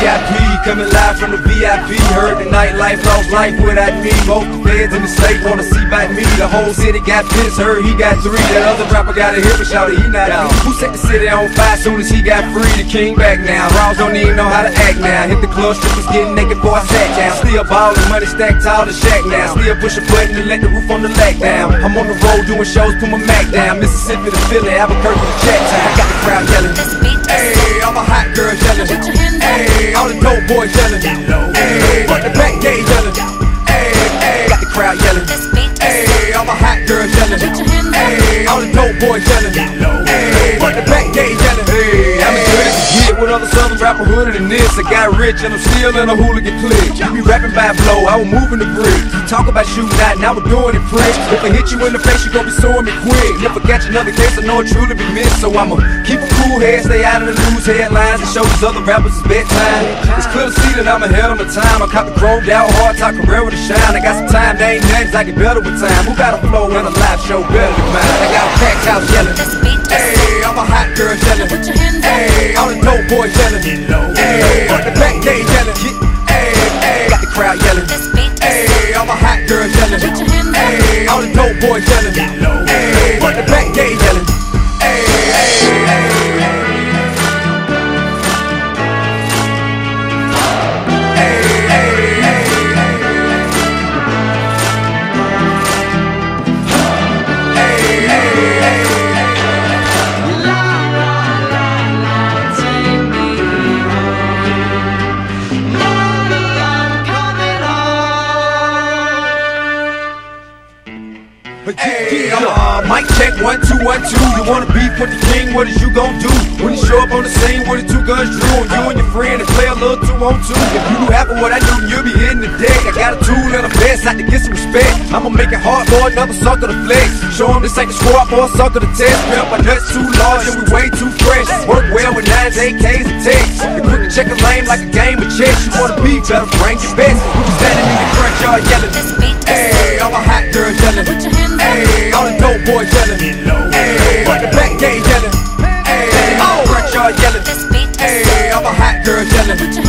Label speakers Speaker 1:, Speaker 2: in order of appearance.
Speaker 1: VIP, coming live from the VIP. Heard the nightlife, lost life without me. Both the feds in the state wanna see by me. The whole city got pissed, heard he got 3. That other rapper got a hit, but shouted he not out. Who set the city on fire soon as he got free? The king back now. Raws don't even know how to act now. Hit the club, strippers getting naked before I sat down. Still ballin', money stacked tall to shack now. Still push a button and let the roof on the lag down. I'm on the road doing shows, put my Mac down. Mississippi to Philly, Albuquerque to Jacktown. I got the crowd yelling, hey, all my hot girls yelling, hey, all the dope boys yelling, hey, but the back gate yelling, hey, hey, got the crowd yelling, hey, all my hot girls yelling, hey, all the dope boys yelling, hey, but the back gate yelling, hey, I'm as good as you get with other southern rapper hooded than this. I got rich and I'm still in a hooligan clique. You be rapping by flow, I was moving the brick. You talk about shooting out, now we're doing it fresh. If I hit you in the face, you gon' be suing me quick. If I catch another case, I know it truly be missed. So I'ma keep a cool head, stay out of the news headlines, and show these other rappers it's bedtime. It's clear to see that I'm ahead of my time. I caught the chromed out hard top career with a shine. I got some time, they ain't nothing, I get better with time. Who got a flow and a live show better than mine? I got a packed house yelling, hey, all my hot girls yelling, hey, all the dope boys yelling, hey, but the back gate yelling, hey, hey, got the crowd yelling, hey, all my hot girls yelling, hey, all the dope boys yelling, hey, but the back gate yelling, hey, hey, hey. Mic check 1 2 1 2. You wanna beef with the king? What is you gon' do when you show up on the scene with the 2 guns drew and you and your friend and play a little 2 on 2? If you do half of what I do, you'll be hitting the deck. I got a tool and a vest, I to get some respect. I'ma make it hard for another sucker to flex. Show 'em this ain't the squad for a sucker to test. Pimp my nuts too large and we way too fresh. Work well with 9s, 8Ks and texts. You quick to check a lane like a game of chess. You wanna be better, bring your best. We be standing in the front yard yelling, hey, all my hot girls yelling, hey, all the dope boys yelling, hey, but the back gate yelling, hey, all the front yard yelling, hey, all my hot girls yelling.